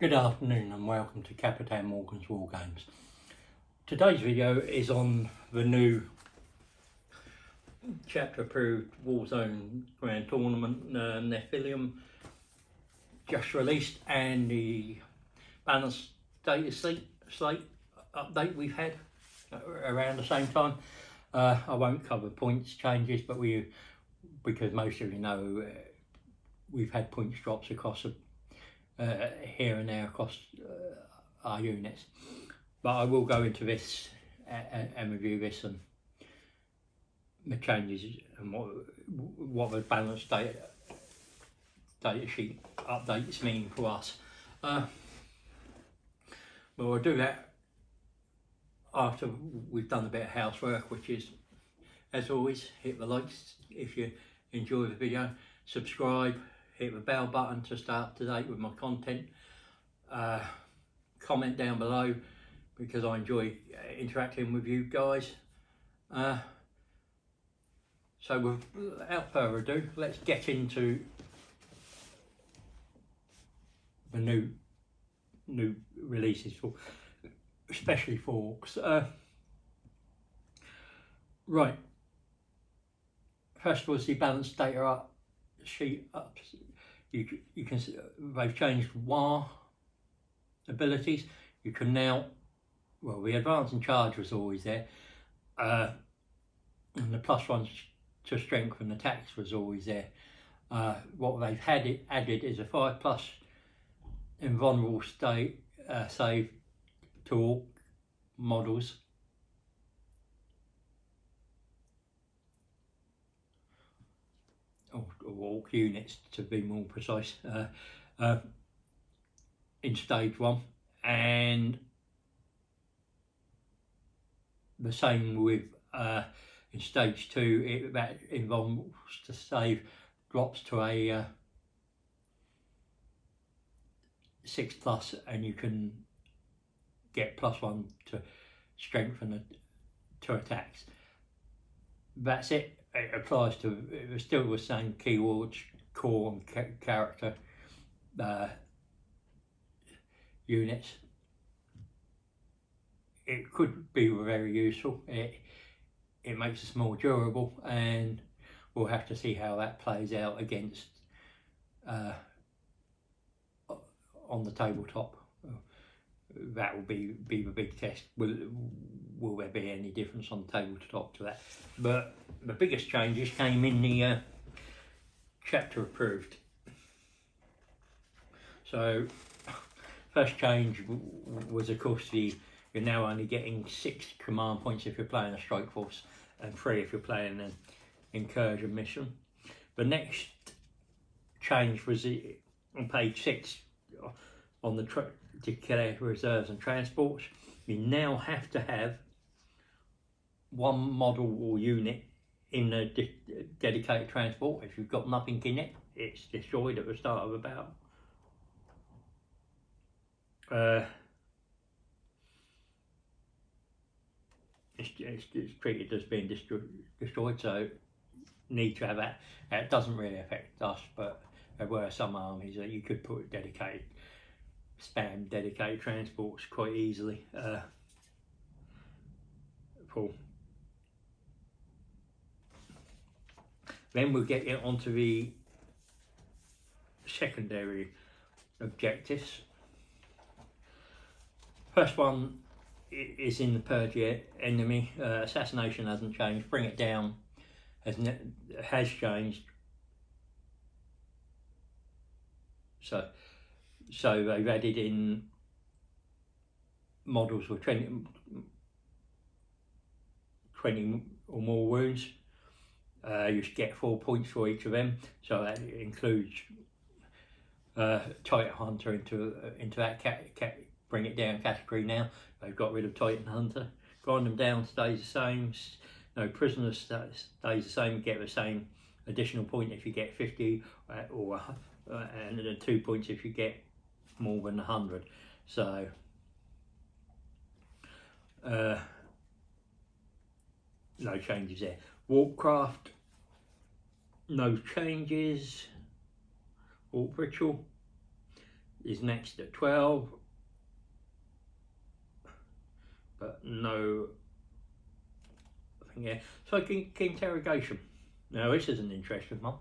Good afternoon and welcome to Capitan Morgan's War Games. Today's video is on the new chapter approved Warzone Grand Tournament Nephilim just released, and the balanced data slate update we've had around the same time. I won't cover points changes, but because most of you know we've had points drops across here and there across our units, but I will go into this and review this and the changes and what the balanced data sheet updates mean for us. But we'll do that after we've done a bit of housework, which is, as always, hit the likes if you enjoy the video, subscribe, hit the bell button to stay up to date with my content, comment down below because I enjoy interacting with you guys. So without further ado, let's get into the new releases, especially for orks. Right, first was the balanced data sheet up. You can see they've changed WAR abilities. You can now, well, the advance and charge was always there, and the +1 to strength and attacks was always there. What they've added is a 5+ invulnerable state save to all models, or ork units to be more precise, in stage 1, and the same with in stage 2. That invulnerable to save drops to a 6+, and you can get +1 to strength and to attacks. That's it. It applies to still the same keywords, core and character units. It could be very useful. It makes us more durable, and we'll have to see how that plays out against on the tabletop. That will be the big test. Will there be any difference on the tabletop to that? But the biggest changes came in the chapter approved. So first change was, of course, you're now only getting 6 command points if you're playing a strike force, and 3 if you're playing an incursion mission. The next change was on page 6 on the declare reserves and transports. You now have to have 1 model or unit in a dedicated transport. If you've got nothing in it, it's destroyed at the start of the battle. It's treated as being destroyed, so need to have that. It doesn't really affect us, but there were some armies that you could put spam dedicated transports quite easily. Then we'll get onto the secondary objectives. First one is in the purge enemy. Assassination hasn't changed. Bring it down has changed. So they've added in models with 20 or more wounds. You should get 4 points for each of them. So that includes Titan Hunter into that bring it down category now. They've got rid of Titan Hunter. Grind them down stays the same. No, prisoners stays the same. Get the same additional point if you get 50, and then 2 points if you get more than 100. So no changes there. Warcraft, no changes. Warp ritual, is next at 12, but no, I think, yeah. Psychic interrogation. Now this is an interesting one.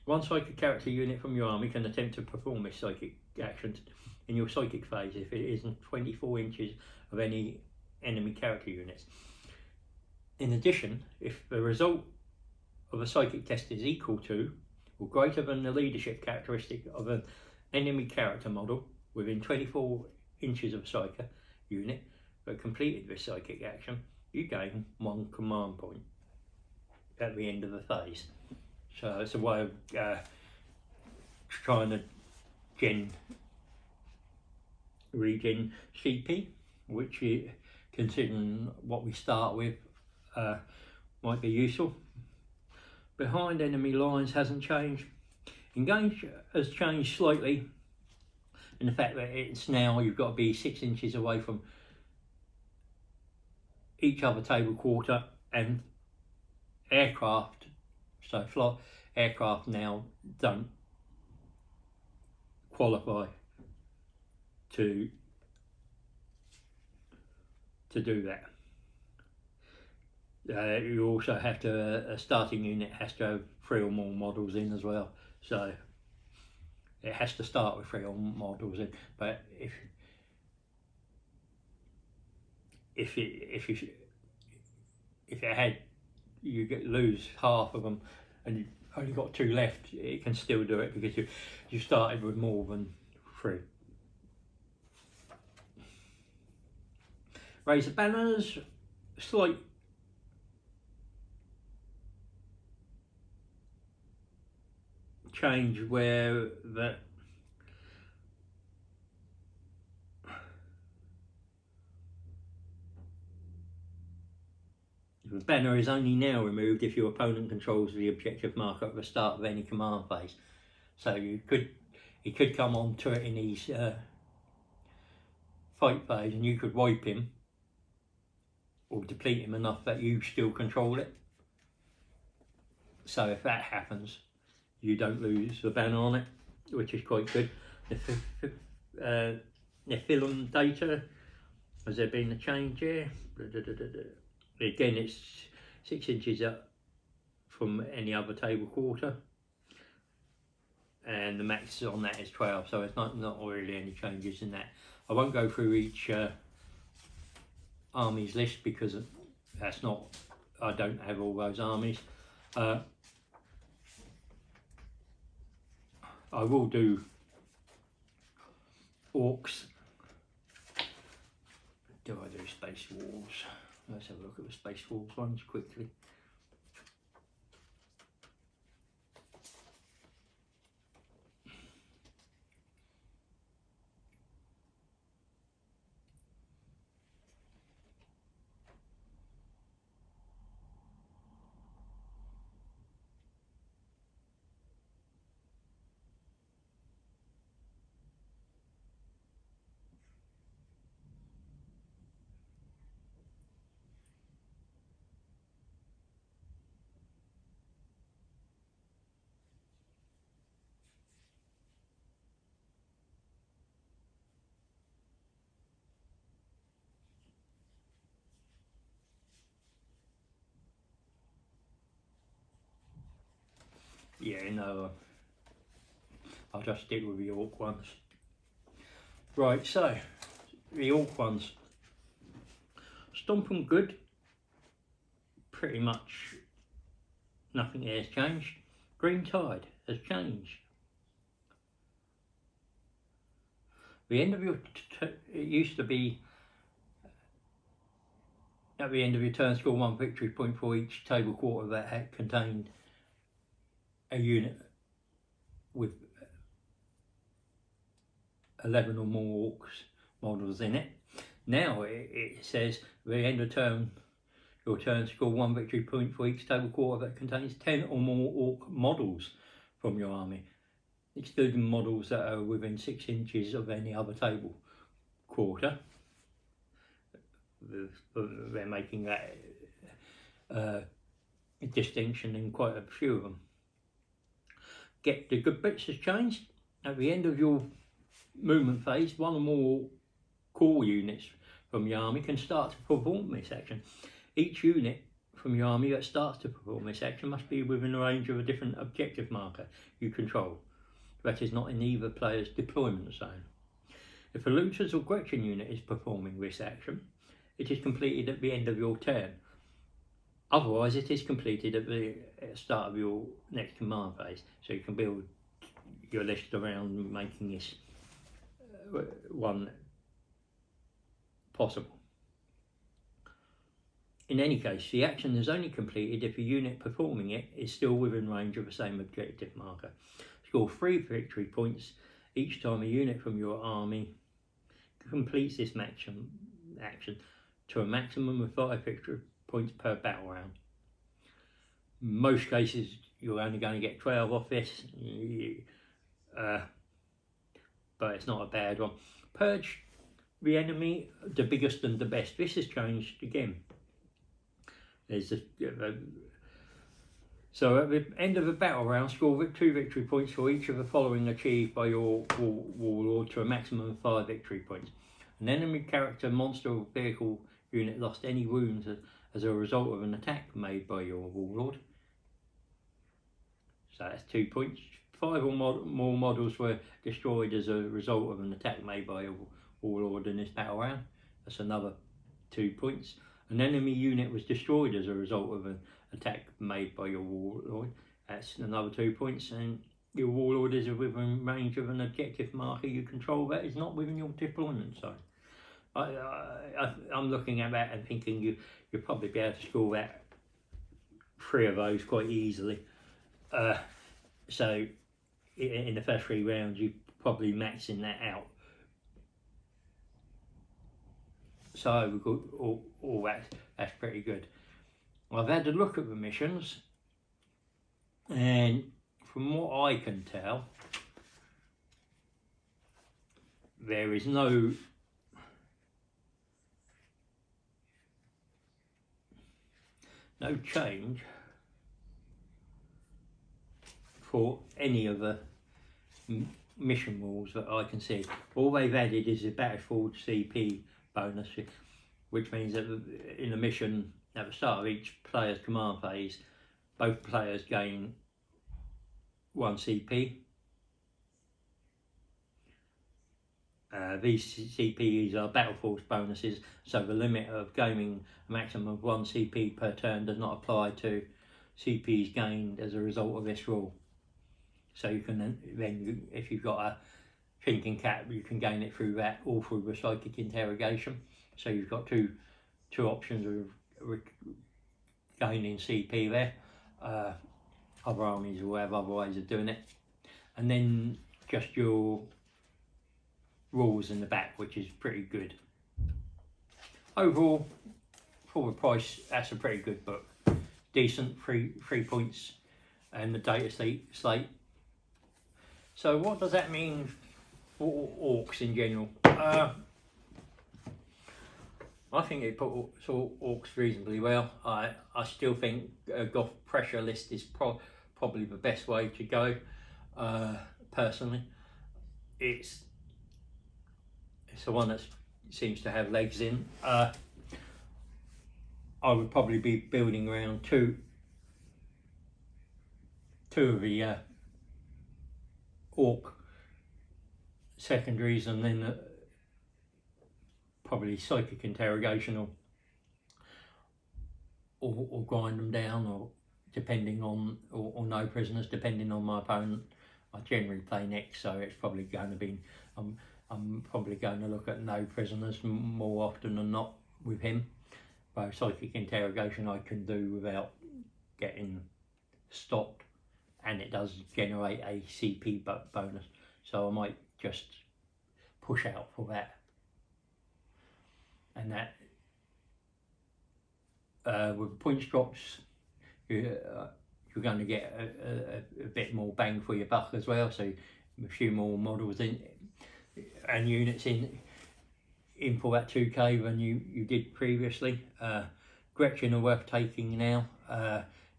One psychic character unit from your army can attempt to perform this psychic action in your psychic phase if it isn't 24 inches of any enemy character units. In addition, if the result of a psychic test is equal to or greater than the leadership characteristic of an enemy character model within 24 inches of a psychic unit that completed this psychic action, you gain 1 command point at the end of the phase. So it's a way of trying to regen CP, which, considering what we start with, might be useful. Behind enemy lines hasn't changed. Engage has changed slightly in the fact that it's now you've got to be 6 inches away from each other table quarter, and aircraft, so flight aircraft now don't qualify to do that. You also have to, a starting unit has to have 3 or more models in as well, so it has to start with 3 or more models in. But if it had, you lose half of them and you've only got 2 left, it can still do it because you started with more than 3. Raise the banners, slight change where the banner is only now removed if your opponent controls the objective marker at the start of any command phase. So he could come on to it in his fight phase and you could wipe him or deplete him enough that you still control it. So if that happens, you don't lose the banner on it, which is quite good. Nephilim data, has there been a change here? Again, it's 6 inches up from any other table quarter, and the max on that is 12, so it's not really any changes in that. I won't go through each armies list because that's not, I don't have all those armies. I will do orks. Do I do Space Wolves? Let's have a look at the Space Wolves ones quickly. Yeah, no, I'll just stick with the orc ones. Right, so the orc ones, Stomp and Good, pretty much nothing has changed. Green Tide has changed. The end of your, it used to be at the end of your turn score 1 victory point for each table quarter that had contained a unit with 11 or more orcs models in it. Now it says at the end of turn, your turn score 1 victory point for each table quarter that contains 10 or more orc models from your army, excluding models that are within 6 inches of any other table quarter. They're making that distinction in quite a few of them. get the good bits has changed. At the end of your movement phase, one or more core units from your army can start to perform this action. Each unit from your army that starts to perform this action must be within the range of a different objective marker you control, that is not in either player's deployment zone. If a Luthor's or Gretchen unit is performing this action, it is completed at the end of your turn. Otherwise, it is completed at the start of your next command phase, so you can build your list around making this one possible. In any case, the action is only completed if a unit performing it is still within range of the same objective marker. Score 3 victory points each time a unit from your army completes this action to a maximum of 5 victory points per battle round. In most cases, you're only going to get 12 off this, but it's not a bad one. Purge the enemy, the biggest and the best. This has changed again. There's so at the end of the battle round, score 2 victory points for each of the following achieved by your warlord to a maximum of 5 victory points. An enemy character, monster or vehicle unit lost any wounds as a result of an attack made by your warlord. So that's 2 points. 5 or more models were destroyed as a result of an attack made by your warlord in this battle round. That's another 2 points. An enemy unit was destroyed as a result of an attack made by your warlord. That's another 2 points. And your warlord is within range of an objective marker you control that is not within your deployment zone. I'm looking at that and thinking you'll probably be able to score that 3 of those quite easily. So in the first 3 rounds, you're probably maxing that out. So we've got all that's pretty good. I've had a look at the missions, and from what I can tell, there is no change for any of the mission rules that I can see. All they've added is a Battlefield CP bonus, which means that in the mission at the start of each player's command phase, both players gain 1 CP. These CPs are battle force bonuses, so the limit of gaining a maximum of 1 CP per turn does not apply to CPs gained as a result of this rule. So you can then, if you've got a thinking cap, you can gain it through that or through the psychic interrogation. So you've got two options of gaining CP there. Other armies will have other ways of doing it. And then just your rules in the back, which is pretty good. Overall, for the price, that's a pretty good book. Decent, 3 points, and the data slate. So what does that mean for orks in general? I think it saw orks reasonably well. I still think Goth pressure list is probably the best way to go. Personally, it's the one that seems to have legs in. I would probably be building around two of the ork secondaries, and then probably psychic interrogation or grind them down, or depending on or no prisoners, depending on my opponent. I generally play next, so it's probably going to be I'm probably going to look at no prisoners more often than not with him. But psychic interrogation I can do without getting stopped, and it does generate a CP bonus, so I might just push out for that. And that with points drops, you're going to get a bit more bang for your buck as well. So a few more models in and units in for that 2k than you did previously. Gretchen are worth taking now,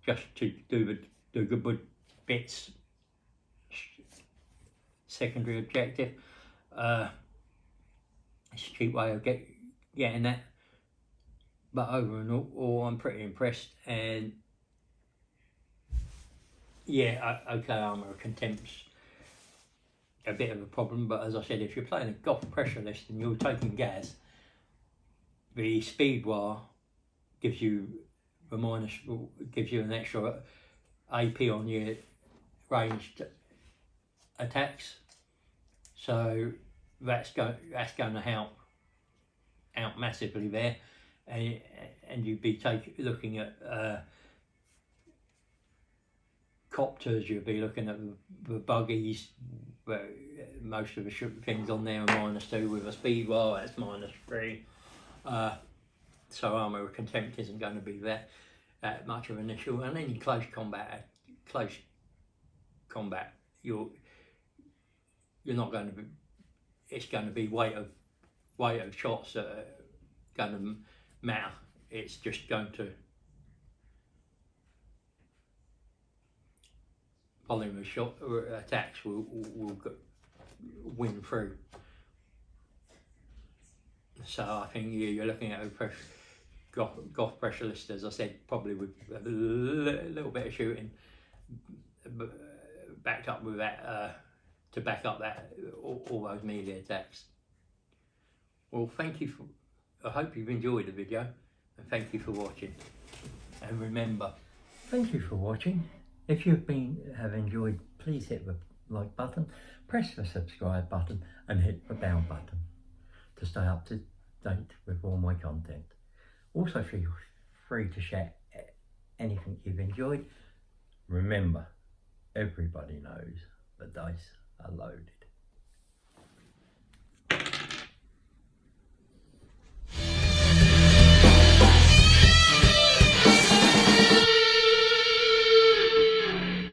just to do the good bits secondary objective. It's a cheap way of getting that, but over and all, I'm pretty impressed. And yeah, okay, armour of contempt's a bit of a problem, but as I said, if you're playing a Goth pressure list and you're taking gas, the speed wire gives you an extra AP on your ranged attacks, so that's going to help out massively there, and you'd be looking at copters, you'll be looking at the buggies, where most of the things on there are -2 with a speed wire, that's -3. So armour of contempt isn't going to be that much of an issue. And any close combat, you're not going to be. It's going to be weight of shots that are going to matter. It's just going to volume of shot or attacks will win through. So I think you're looking at a Goth pressure list, as I said, probably with a little bit of shooting backed up with that to back up that all those melee attacks. Well, thank you I hope you've enjoyed the video, and thank you for watching. And remember, thank you for watching. If you've have enjoyed, please hit the like button, press the subscribe button, and hit the bell button to stay up to date with all my content. Also feel free to share anything you've enjoyed. Remember, everybody knows the dice are loaded.